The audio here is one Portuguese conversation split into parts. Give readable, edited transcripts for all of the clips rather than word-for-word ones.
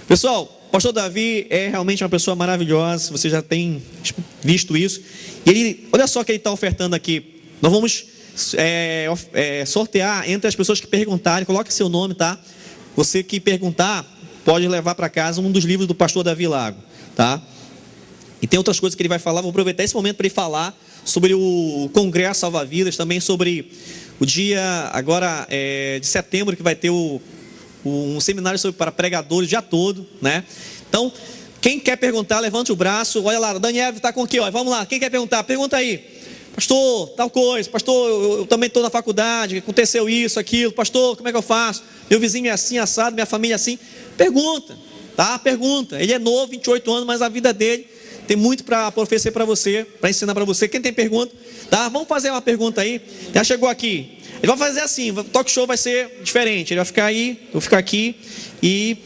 Pessoal, o pastor Davi é realmente uma pessoa maravilhosa, você já tem visto isso. E ele, olha só o que ele está ofertando aqui. Nós vamos sortear entre as pessoas que perguntarem. Coloque seu nome, tá? Você que perguntar pode levar para casa um dos livros do pastor Davi Lago, tá? E tem outras coisas que ele vai falar. Vou aproveitar esse momento para ele falar sobre o Congresso Salva Vidas, também sobre o dia agora de setembro, que vai ter um seminário para pregadores o dia todo, né? Então, quem quer perguntar, levante o braço. Olha lá, o Daniel está com aqui, ó. Vamos lá, quem quer perguntar? Pergunta aí. Pastor, tal coisa. Pastor, eu também estou na faculdade, aconteceu isso, aquilo. Pastor, como é que eu faço? Meu vizinho é assim, assado, minha família é assim. Pergunta, tá? Pergunta. Ele é novo, 28 anos, mas a vida dele tem muito para oferecer para você, para ensinar para você. Quem tem pergunta, tá? Vamos fazer uma pergunta aí. Já chegou aqui. Ele vai fazer assim, o talk show vai ser diferente. Ele vai ficar aí, eu vou ficar aqui e...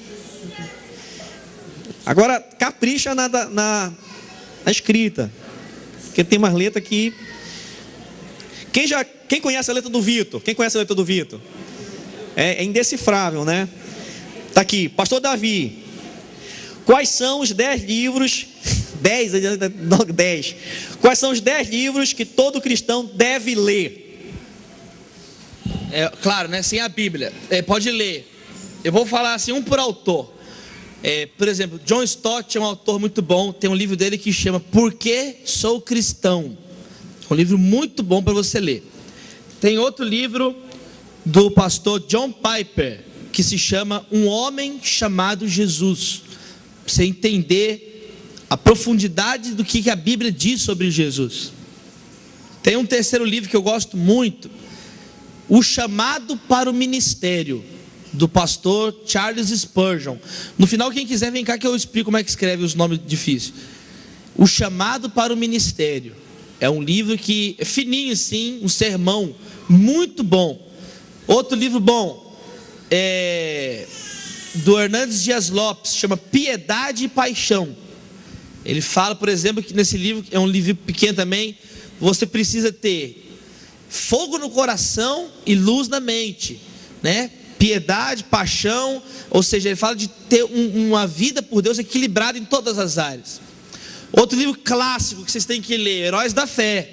Agora, capricha na escrita, porque tem umas letras que... Quem conhece a letra do Vitor? Quem conhece a letra do Vitor? É indecifrável, né? Tá aqui, pastor Davi. Quais são os 10 livros... 10. Quais são os 10 livros que todo cristão deve ler? Claro, né? Sem a Bíblia. Pode ler. Eu vou falar assim, um por autor. Por exemplo, John Stott é um autor muito bom. Tem um livro dele que chama Por que Sou Cristão? É um livro muito bom para você ler. Tem outro livro do pastor John Piper que se chama Um Homem Chamado Jesus. Para você entender a profundidade do que a Bíblia diz sobre Jesus. Tem um terceiro livro que eu gosto muito, O Chamado para o Ministério, do pastor Charles Spurgeon. No final, quem quiser, vem cá que eu explico como é que escreve os nomes difíceis. O Chamado para o Ministério. É um livro que é fininho assim, um sermão muito bom. Outro livro bom do Hernandes Dias Lopes, chama Piedade e Paixão. Ele fala, por exemplo, que nesse livro, é um livro pequeno também, você precisa ter fogo no coração e luz na mente, né? Piedade, paixão, ou seja, ele fala de ter uma vida por Deus equilibrada em todas as áreas. Outro livro clássico que vocês têm que ler, Heróis da Fé,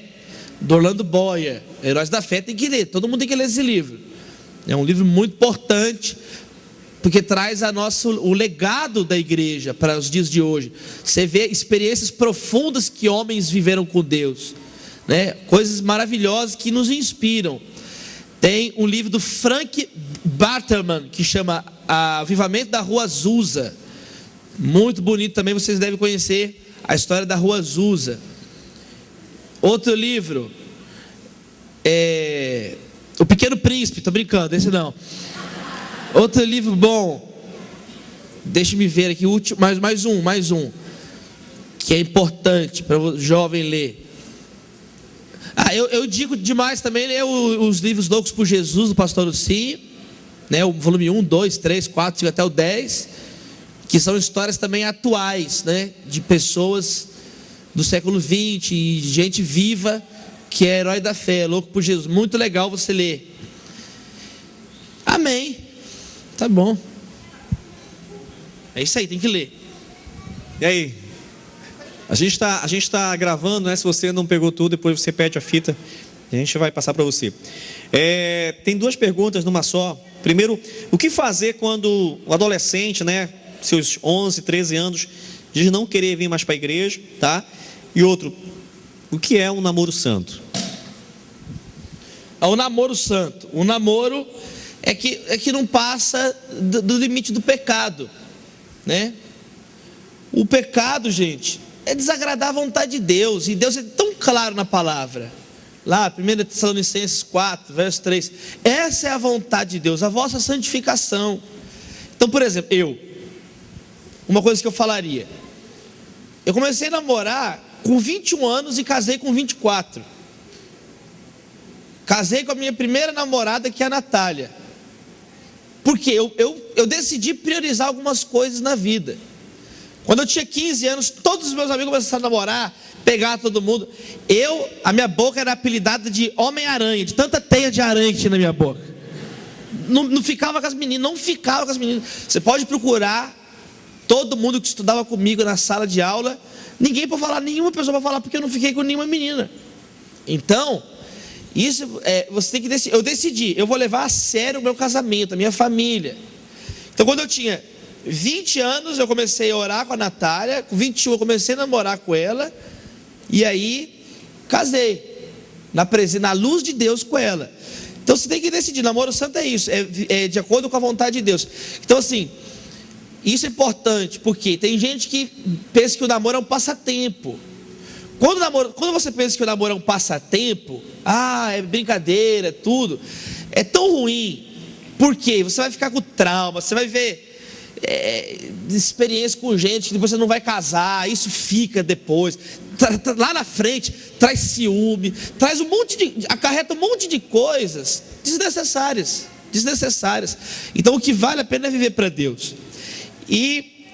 do Orlando Boyer. Heróis da Fé tem que ler, todo mundo tem que ler esse livro. É um livro muito importante, porque traz o legado da igreja para os dias de hoje. Você vê experiências profundas que homens viveram com Deus, né? Coisas maravilhosas que nos inspiram. Tem um livro do Frank Barterman que chama Avivamento da Rua Azusa. Muito bonito também, vocês devem conhecer a história da Rua Azusa. Outro livro O Pequeno Príncipe, estou brincando, esse não. Outro livro bom, deixe-me ver aqui, mais um, que é importante para o jovem ler. Eu digo demais também ler os livros Loucos por Jesus, do pastor Luci, né, o volume 1, 2, 3, 4, 5 até o 10, que são histórias também atuais, né, de pessoas do século 20, e gente viva, que é herói da fé, louco por Jesus. Muito legal você ler. Amém. Tá bom. É isso aí, tem que ler. E aí? A gente tá gravando, né? Se você não pegou tudo, depois você pede a fita. A gente vai passar para você. Tem duas perguntas numa só. Primeiro, o que fazer quando o adolescente, né? Seus 11, 13 anos, diz não querer vir mais para a igreja, tá? E outro, o que é um namoro santo? O namoro santo. O namoro é que não passa do limite do pecado, né? O pecado, gente, é desagradar a vontade de Deus, e Deus é tão claro na palavra. Lá, 1 Tessalonicenses 4, verso 3. Essa é a vontade de Deus, a vossa santificação. Então, por exemplo, uma coisa que eu falaria, eu comecei a namorar com 21 anos e casei com 24. Casei com a minha primeira namorada, que é a Natália. Porque eu decidi priorizar algumas coisas na vida. Quando eu tinha 15 anos, todos os meus amigos começaram a namorar, pegar todo mundo. A minha boca era apelidada de Homem-Aranha, de tanta teia de aranha que tinha na minha boca. Não ficava com as meninas, não ficava com as meninas. Você pode procurar todo mundo que estudava comigo na sala de aula, ninguém para falar, nenhuma pessoa para falar, porque eu não fiquei com nenhuma menina. Então, isso você tem que decidir. Eu decidi, eu vou levar a sério o meu casamento, a minha família. Então, quando eu tinha 20 anos, eu comecei a orar com a Natália. Com 21 eu comecei a namorar com ela. E aí, casei na luz de Deus com ela. Então você tem que decidir, namoro santo é isso, é de acordo com a vontade de Deus. Então assim, isso é importante, porque tem gente que pensa que o namoro é um passatempo. Quando você pensa que o namoro é um passatempo, é brincadeira, é tudo, é tão ruim, porque você vai ficar com trauma, você vai ver experiência com gente que depois você não vai casar, isso fica depois, lá na frente, traz ciúme, traz acarreta um monte de coisas desnecessárias. Então o que vale a pena é viver para Deus. E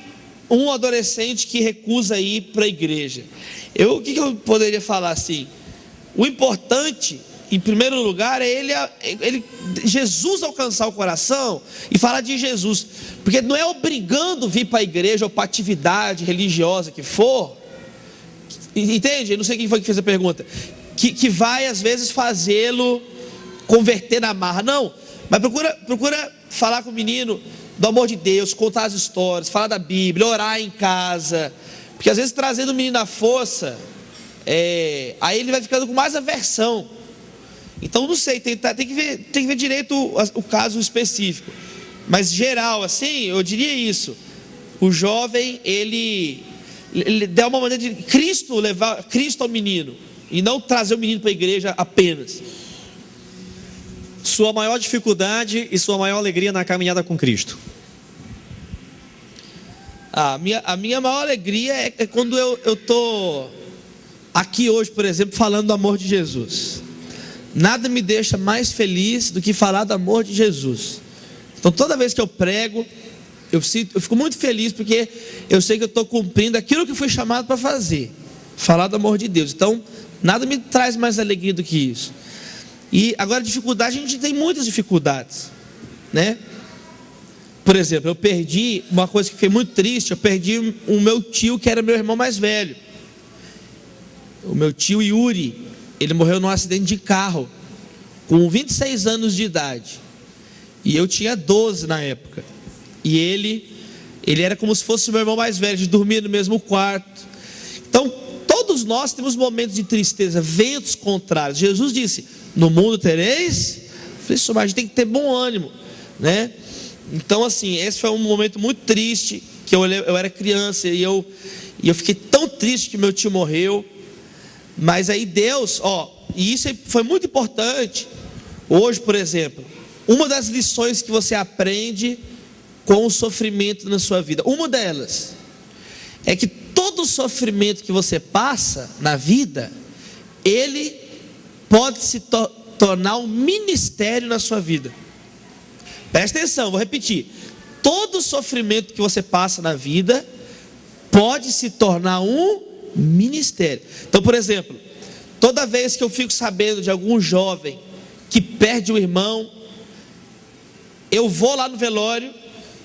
um adolescente que recusa ir para a igreja, o que eu poderia falar assim? O importante, em primeiro lugar, é Jesus alcançar o coração e falar de Jesus, porque não é obrigando vir para a igreja ou para atividade religiosa que for, entende? Eu não sei quem foi que fez a pergunta, que vai às vezes fazê-lo converter na marra, não, mas procura falar com o menino do amor de Deus, contar as histórias, falar da Bíblia, orar em casa, porque às vezes trazendo o menino à força, aí ele vai ficando com mais aversão. Então não sei, tem que ver direito o caso específico, mas geral assim, eu diria isso: o jovem ele dá uma maneira de levar Cristo ao menino, e não trazer o menino para a igreja apenas. Sua maior dificuldade e sua maior alegria na caminhada com Cristo? A minha maior alegria é quando eu estou aqui hoje, por exemplo, falando do amor de Jesus. Nada me deixa mais feliz do que falar do amor de Jesus. Então toda vez que eu prego, eu fico muito feliz, porque eu sei que eu estou cumprindo aquilo que fui chamado para fazer, falar do amor de Deus. Então nada me traz mais alegria do que isso. E agora, dificuldade, a gente tem muitas dificuldades, né? Por exemplo, eu perdi uma coisa que fiquei muito triste. Eu perdi o meu tio, que era meu irmão mais velho. O meu tio Yuri, ele morreu num acidente de carro com 26 anos de idade, e eu tinha 12 na época. E ele era como se fosse o meu irmão mais velho, a gente dormia no mesmo quarto. Então todos nós temos momentos de tristeza, ventos contrários. Jesus disse: no mundo tereis aflições, mas a gente tem que ter bom ânimo, né? Então assim, esse foi um momento muito triste, que eu era criança, e eu fiquei tão triste que meu tio morreu. Mas aí Deus, e isso foi muito importante. Hoje, por exemplo, uma das lições que você aprende com o sofrimento na sua vida, uma delas é que todo sofrimento que você passa na vida, ele pode se tornar um ministério na sua vida. Presta atenção, vou repetir: todo sofrimento que você passa na vida pode se tornar um ministério. Então, por exemplo, toda vez que eu fico sabendo de algum jovem que perde um irmão, eu vou lá no velório,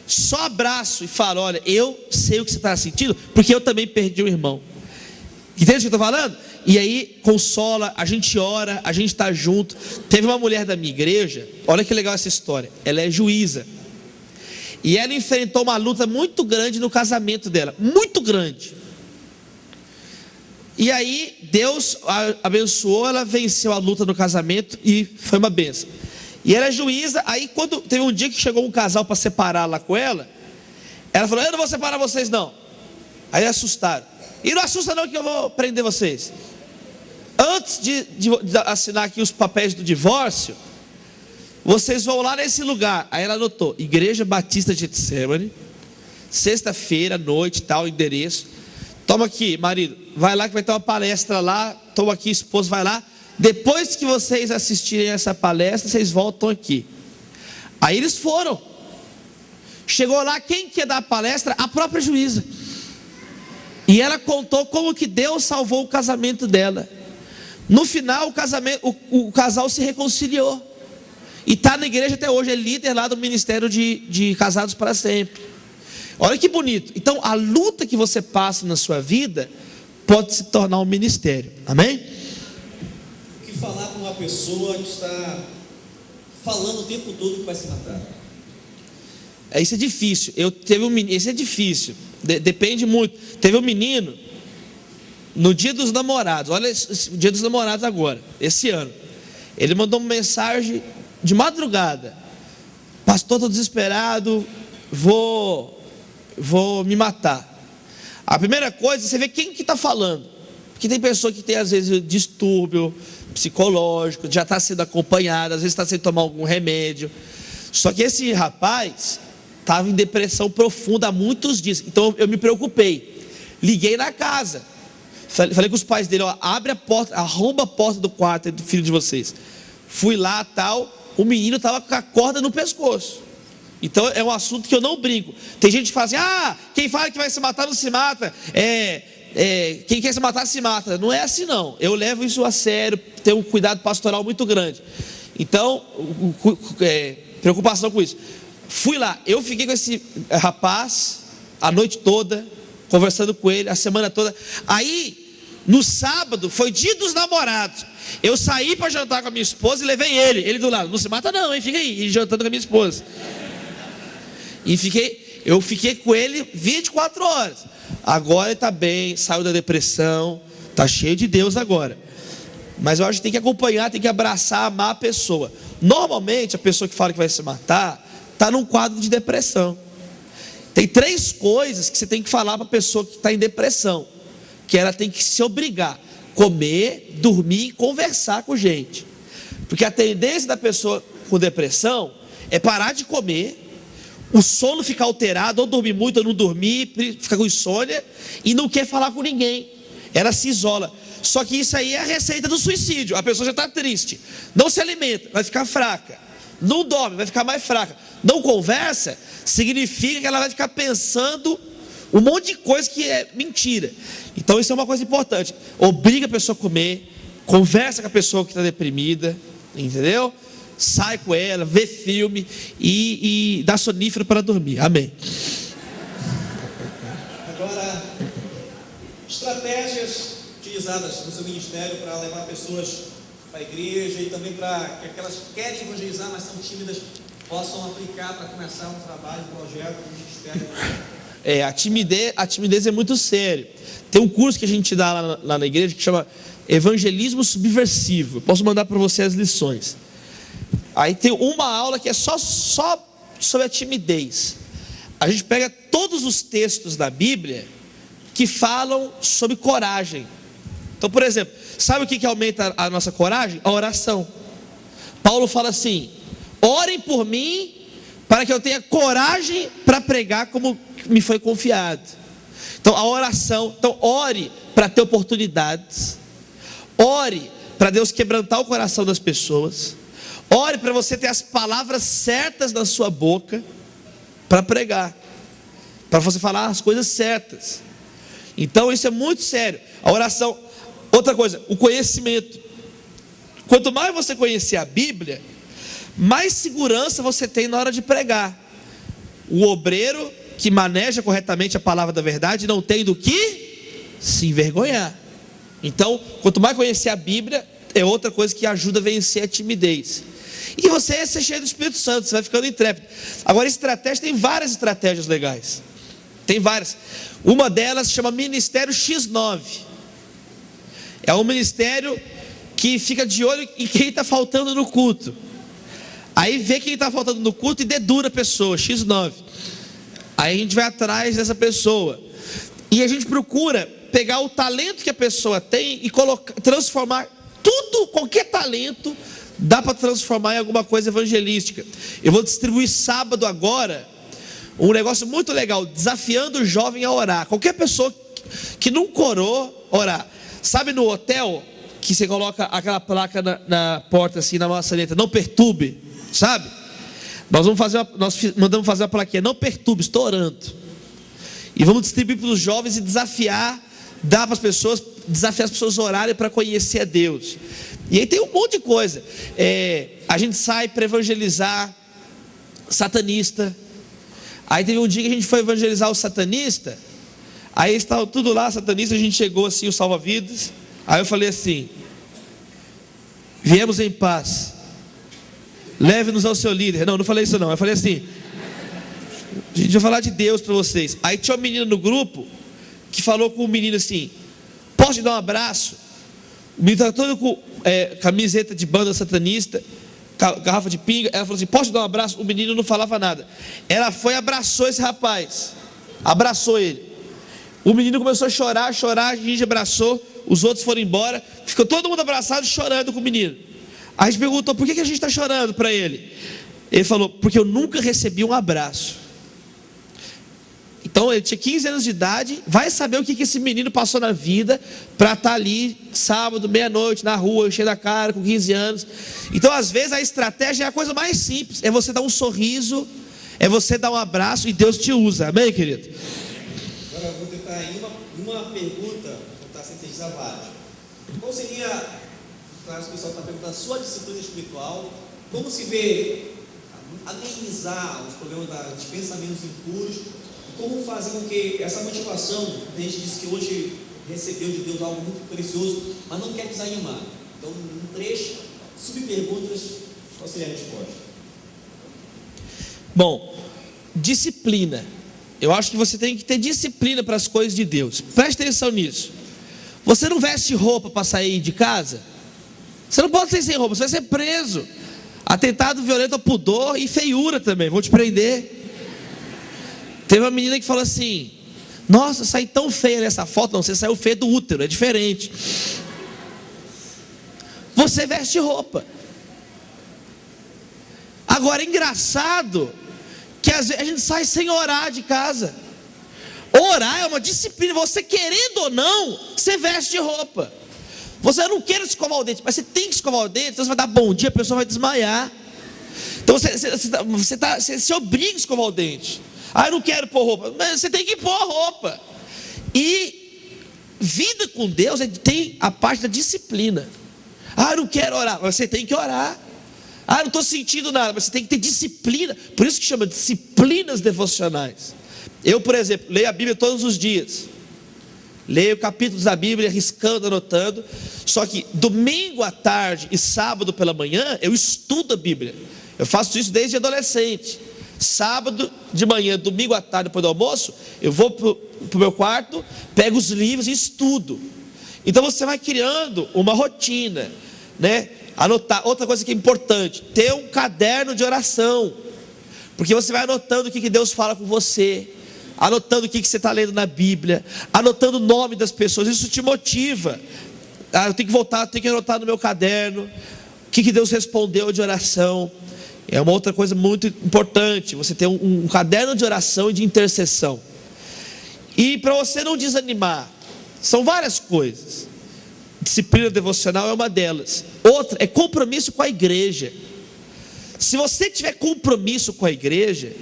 só abraço e falo: olha, eu sei o que você está sentindo, porque eu também perdi um irmão. Entende o que eu estou falando? E aí consola, a gente ora, a gente está junto. Teve uma mulher da minha igreja, olha que legal essa história. Ela é juíza, e ela enfrentou uma luta muito grande no casamento dela, muito grande. E aí Deus abençoou, ela venceu a luta no casamento e foi uma bênção. E ela é juíza. Aí quando teve um dia que chegou um casal para separar lá com ela falou: eu não vou separar vocês não. Aí assustaram: e não assusta não, que eu vou prender vocês. Antes de assinar aqui os papéis do divórcio, vocês vão lá nesse lugar. Aí ela anotou: Igreja Batista de Getsemane, sexta-feira à noite, tal endereço. Toma aqui, marido, vai lá que vai ter uma palestra lá. Toma aqui, esposo, vai lá. Depois que vocês assistirem essa palestra, vocês voltam aqui. Aí eles foram. Chegou lá, quem quer dar a palestra? A própria juíza. E ela contou como que Deus salvou o casamento dela. No final, o casal se reconciliou. E está na igreja até hoje, é líder lá do ministério de Casados para Sempre. Olha que bonito. Então a luta que você passa na sua vida pode se tornar um ministério. Amém? O que falar com uma pessoa que está falando o tempo todo que vai se matar? Isso é difícil. Isso é difícil. Depende muito. Teve um menino no dia dos namorados. Olha o dia dos namorados agora, esse ano. Ele mandou uma mensagem de madrugada: pastor, estou desesperado, vou me matar. A primeira coisa, você vê quem que está falando. Porque tem pessoa que tem às vezes distúrbio psicológico, já está sendo acompanhada, às vezes está sem tomar algum remédio. Só que esse rapaz estava em depressão profunda há muitos dias. Então eu me preocupei. Liguei na casa. Falei com os pais dele: ó, abre a porta, arromba a porta do quarto do filho de vocês. Fui lá, tal. O menino estava com a corda no pescoço. Então é um assunto que eu não brinco. Tem gente que fala assim: quem fala que vai se matar não se mata. Quem quer se matar se mata. Não é assim não. Eu levo isso a sério. Tenho um cuidado pastoral muito grande. Então, preocupação com isso. Fui lá. Eu fiquei com esse rapaz a noite toda, conversando com ele a semana toda. Aí no sábado foi dia dos namorados. Eu saí para jantar com a minha esposa e levei ele do lado. Não se mata não, hein? Fica aí. E jantando com a minha esposa. E eu fiquei com ele 24 horas. Agora ele está bem, saiu da depressão, está cheio de Deus agora. Mas eu acho que tem que acompanhar, tem que abraçar, amar a pessoa. Normalmente a pessoa que fala que vai se matar está num quadro de depressão. Tem 3 coisas que você tem que falar para a pessoa que está em depressão, que ela tem que se obrigar: comer, dormir e conversar com gente. Porque a tendência da pessoa com depressão é parar de comer, o sono ficar alterado, ou dormir muito ou não dormir, ficar com insônia e não quer falar com ninguém. Ela se isola. Só que isso aí é a receita do suicídio. A pessoa já está triste, não se alimenta, vai ficar fraca, não dorme, vai ficar mais fraca, não conversa, significa que ela vai ficar pensando um monte de coisa que é mentira. Então isso é uma coisa importante. Obriga a pessoa a comer, conversa com a pessoa que está deprimida, entendeu? Sai com ela, vê filme e dá sonífero para dormir. Amém. Agora, estratégias utilizadas no seu ministério para levar pessoas para a igreja e também para que aquelas que querem evangelizar, mas são tímidas, possam aplicar para começar um trabalho, um projeto, um ministério. A timidez é muito sério. Tem um curso que a gente dá lá na igreja que chama Evangelismo Subversivo. Eu posso mandar para você as lições. Aí tem uma aula que é só sobre a timidez. A gente pega todos os textos da Bíblia que falam sobre coragem. Então, por exemplo, sabe o que aumenta a nossa coragem? A oração. Paulo fala assim: orem por mim para que eu tenha coragem para pregar como me foi confiado. Então a oração, ore para ter oportunidades, ore para Deus quebrantar o coração das pessoas, ore para você ter as palavras certas na sua boca para pregar, para você falar as coisas certas. Então isso é muito sério, a oração. Outra coisa, o conhecimento. Quanto mais você conhecer a Bíblia, mais segurança você tem na hora de pregar. O obreiro que maneja corretamente a palavra da verdade não tem do que se envergonhar. Então, quanto mais conhecer a Bíblia, é outra coisa que ajuda a vencer a timidez. E você é ser cheio do Espírito Santo, você vai ficando intrépido. Agora, estratégia, tem várias estratégias legais. Tem várias. Uma delas chama Ministério X9. É um ministério que fica de olho em quem está faltando no culto. Aí vê quem está faltando no culto e dedura a pessoa, X9. Aí a gente vai atrás dessa pessoa. E a gente procura pegar o talento que a pessoa tem e transformar tudo, qualquer talento, dá para transformar em alguma coisa evangelística. Eu vou distribuir sábado agora um negócio muito legal, desafiando o jovem a orar. Qualquer pessoa que nunca orou, orar. Sabe no hotel que você coloca aquela placa na porta assim, na maçaneta, não perturbe, sabe? Nós mandamos fazer uma plaquinha, não perturbe, estou orando. E vamos distribuir para os jovens e desafiar, dar para as pessoas, desafiar as pessoas a orarem para conhecer a Deus. E aí tem um monte de coisa. A gente sai para evangelizar satanista. Aí teve um dia que a gente foi evangelizar o satanista. Aí estavam tudo lá, satanista. A gente chegou assim, o salva-vidas. Aí eu falei assim: viemos em paz, leve-nos ao seu líder. Não falei isso não. Eu falei assim: a gente vai falar de Deus para vocês. Aí tinha uma menina no grupo que falou com o menino assim: posso te dar um abraço? O menino estava todo com camiseta de banda satanista, garrafa de pinga. Ela falou assim: posso te dar um abraço? O menino não falava nada. Ela foi e abraçou esse rapaz. Abraçou ele. O menino começou a chorar, a gente abraçou. Os outros foram embora. Ficou todo mundo abraçado, chorando com o menino. Aí a gente perguntou: por que a gente está chorando para ele? Ele falou: porque eu nunca recebi um abraço. Então ele tinha 15 anos de idade. Vai saber o que esse menino passou na vida para estar ali sábado, meia-noite, na rua, enchendo a cara com 15 anos. Então às vezes a estratégia é a coisa mais simples: é você dar um sorriso, é você dar um abraço, e Deus te usa. Amém, querido? Agora eu vou tentar aí uma pergunta, vou tentar sintetizar várias. Qual seria, claro, o pessoal está perguntando, a sua disciplina espiritual, como se vê amenizar os problemas dos pensamentos impuros, e como fazer com que essa motivação, a gente disse que hoje recebeu de Deus algo muito precioso, mas não quer desanimar. Então, um trecho, subperguntas, qual seria a resposta? Bom, disciplina. Eu acho que você tem que ter disciplina para as coisas de Deus. Preste atenção nisso. Você não veste roupa para sair de casa? Você não pode sair sem roupa, você vai ser preso. Atentado violento ao pudor e feiura também, vou te prender. Teve uma menina que falou assim: nossa, eu saí tão feia nessa foto. Não, você saiu feia do útero, é diferente. Você veste roupa. Agora é engraçado que às vezes a gente sai sem orar de casa. Orar é uma disciplina. Você querendo ou não, você veste roupa. Você não quer escovar o dente, mas você tem que escovar o dente. Então você vai dar bom dia, a pessoa vai desmaiar. Então você se obriga a escovar o dente. Ah, eu não quero pôr roupa, mas você tem que pôr a roupa. E vida com Deus tem a parte da disciplina. Ah, eu não quero orar, mas você tem que orar. Ah, não estou sentindo nada, mas você tem que ter disciplina. Por isso que chama disciplinas devocionais. Eu, por exemplo, leio a Bíblia todos os dias. Leio capítulos da Bíblia, riscando, anotando. Só que domingo à tarde e sábado pela manhã, eu estudo a Bíblia. Eu faço isso desde adolescente. Sábado de manhã, domingo à tarde, depois do almoço, eu vou para o meu quarto, pego os livros e estudo. Então você vai criando uma rotina, né? Anotar. Outra coisa que é importante: ter um caderno de oração, porque você vai anotando o que Deus fala com você, anotando o que você está lendo na Bíblia, anotando o nome das pessoas. Isso te motiva. Ah, eu tenho que voltar, tenho que anotar no meu caderno o que Deus respondeu de oração. É uma outra coisa muito importante, você ter um caderno de oração e de intercessão. E para você não desanimar, são várias coisas. Disciplina devocional é uma delas. Outra é compromisso com a igreja. Se você tiver compromisso com a igreja,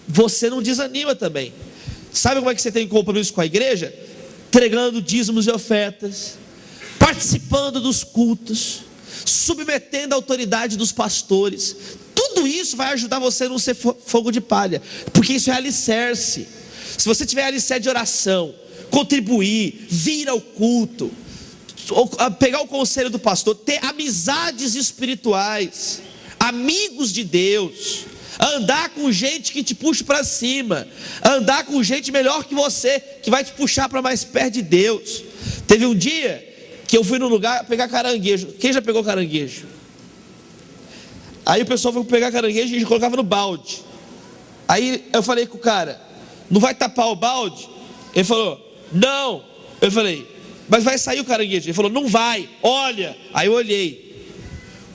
você não desanima também. Sabe como é que você tem compromisso com a igreja? Entregando dízimos e ofertas, participando dos cultos, submetendo a autoridade dos pastores. Tudo isso vai ajudar você a não ser fogo de palha, porque isso é alicerce. Se você tiver alicerce de oração, contribuir, vir ao culto, pegar o conselho do pastor, ter amizades espirituais, amigos de Deus, andar com gente que te puxa para cima, andar com gente melhor que você, que vai te puxar para mais perto de Deus. Teve um dia que eu fui num lugar pegar caranguejo. Quem já pegou caranguejo? Aí o pessoal foi pegar caranguejo e a gente colocava no balde. Aí eu falei com o cara: não vai tapar o balde? Ele falou: não. Eu falei: mas vai sair o caranguejo? Ele falou: não vai, olha. Aí eu olhei.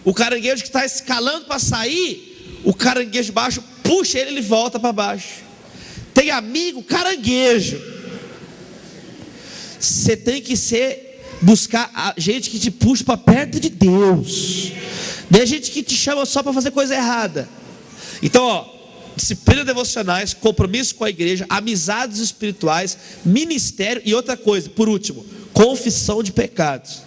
O caranguejo que está escalando para sair, o caranguejo baixo puxa ele volta para baixo. Tem amigo caranguejo. Você tem que buscar a gente que te puxa para perto de Deus, não é gente que te chama só para fazer coisa errada. Então, disciplina devocionais, compromisso com a igreja, amizades espirituais, ministério e outra coisa, por último, confissão de pecados.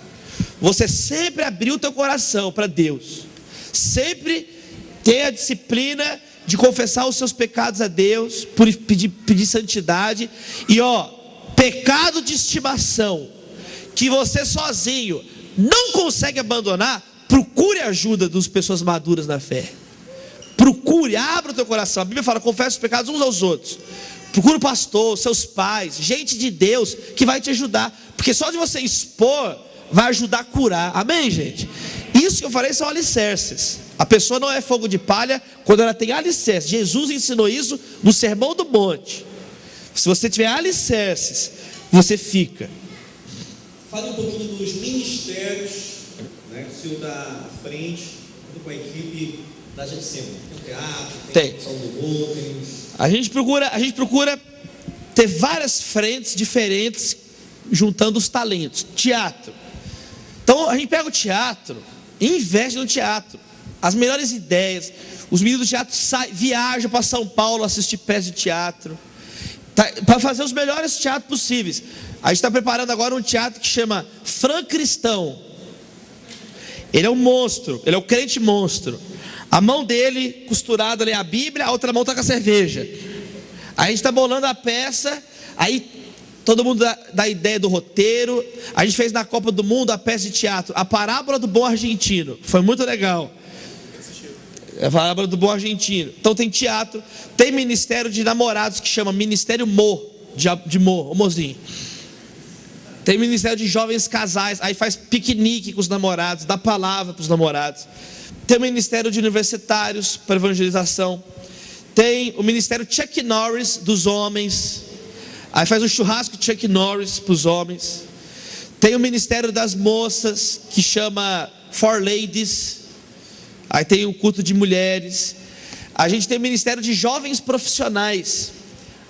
Você sempre abrir o teu coração para Deus, sempre ter a disciplina de confessar os seus pecados a Deus, pedir santidade. E pecado de estimação, que você sozinho não consegue abandonar, procure a ajuda das pessoas maduras na fé. Procure, abra o teu coração. A Bíblia fala, confessa os pecados uns aos outros. Procure o pastor, seus pais, gente de Deus que vai te ajudar. Porque só de você expor, vai ajudar a curar. Amém, gente? Isso que eu falei são alicerces. A pessoa não é fogo de palha quando ela tem alicerces. Jesus ensinou isso no Sermão do Monte. Se você tiver alicerces, você fica. Fale um pouquinho dos ministérios, né, que o senhor está à frente, com a equipe da GCM. Tem o teatro, tem o Salão do Gol, tem os... A gente procura ter várias frentes diferentes, juntando os talentos. Teatro. Então a gente pega o teatro e investe no teatro. As melhores ideias. Os meninos do teatro viajam para São Paulo assistir peças de teatro, para fazer os melhores teatros possíveis. A gente está preparando agora um teatro que chama Fran Cristão. Ele é um monstro, ele é o crente monstro. A mão dele costurada ali é a Bíblia, a outra mão está com a cerveja. Aí a gente está bolando a peça, aí todo mundo dá ideia do roteiro. A gente fez na Copa do Mundo a peça de teatro, A Parábola do Bom Argentino. Foi muito legal. A Parábola do Bom Argentino. Então tem teatro, tem ministério de namorados que chama Ministério Mo, de Mo, o mozinho. Tem ministério de jovens casais, aí faz piquenique com os namorados, dá palavra para os namorados. Tem o ministério de universitários para evangelização. Tem o ministério Chuck Norris dos homens, aí faz um churrasco de Chuck Norris para os homens. Tem o ministério das moças, que chama For Ladies. Aí tem o culto de mulheres. A gente tem o ministério de jovens profissionais.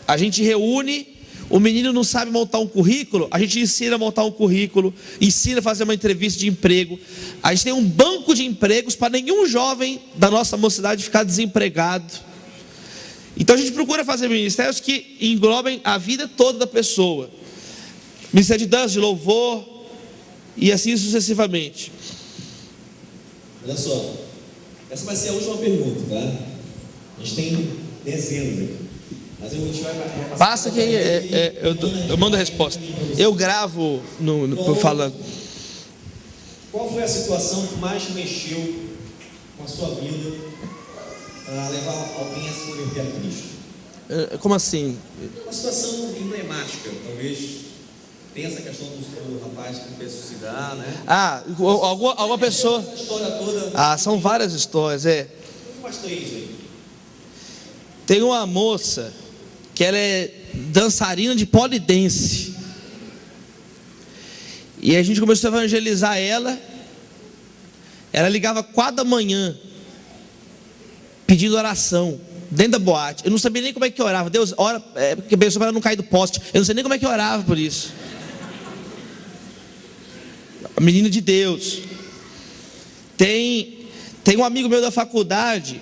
A gente reúne, o menino não sabe montar um currículo, a gente ensina a montar um currículo, ensina a fazer uma entrevista de emprego. A gente tem um banco de empregos para nenhum jovem da nossa mocidade ficar desempregado. Então a gente procura fazer ministérios que englobem a vida toda da pessoa. Ministério de dança, de louvor, e assim sucessivamente. Olha só, essa vai ser a última pergunta, tá? A gente tem dezenas aqui, mas a gente vai passar. Passa que eu mando a resposta. Eu gravo falando. Qual foi a situação que mais mexeu com a sua vida para levar alguém a se converter a Cristo? Como assim? Uma situação emblemática, talvez. Tem essa questão do rapaz que quer suicidar, né? Alguma pessoa. Essa história toda. São várias histórias, Umas três aí. Tem uma moça que ela é dançarina de polidense. E a gente começou a evangelizar ela. Ela ligava 4 da manhã, pedindo oração, dentro da boate. Eu não sabia nem como é que orava. Deus, ora, porque a pessoa para não cair do poste. Eu não sei nem como é que orava por isso. A menina de Deus. Tem um amigo meu da faculdade,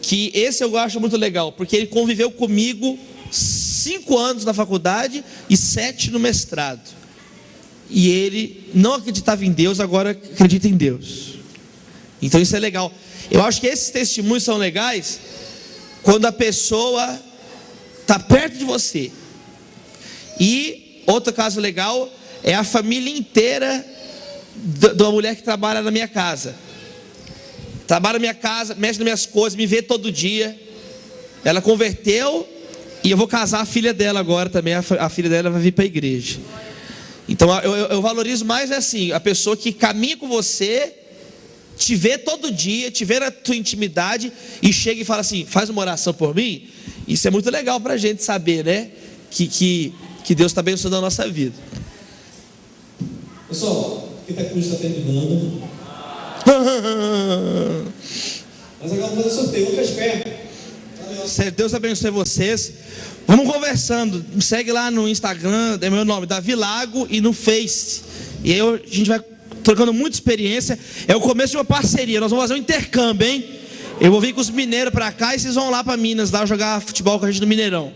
que esse eu acho muito legal, porque ele conviveu comigo 5 anos na faculdade e 7 no mestrado. E ele não acreditava em Deus, agora acredita em Deus. Então isso é legal. Eu acho que esses testemunhos são legais quando a pessoa está perto de você. E outro caso legal é a família inteira de uma mulher que trabalha na minha casa. Trabalha na minha casa, mexe nas minhas coisas, me vê todo dia. Ela converteu e eu vou casar a filha dela agora também. A filha dela vai vir para a igreja. Então eu valorizo mais assim, a pessoa que caminha com você, te vê todo dia, te vê na tua intimidade e chega e fala assim, faz uma oração por mim. Isso é muito legal para a gente saber, né? Que Deus está abençoando a nossa vida. Pessoal, Quinta Cruz está terminando. Mas agora vamos fazer sorteio, vamos ficar esperto. Deus abençoe vocês. Vamos conversando. Me segue lá no Instagram, é meu nome, Davi Lago, e no Face. E aí a gente vai trocando muita experiência. É o começo de uma parceria. Nós vamos fazer um intercâmbio, hein? Eu vou vir com os mineiros para cá e vocês vão lá para Minas, lá jogar futebol com a gente no Mineirão.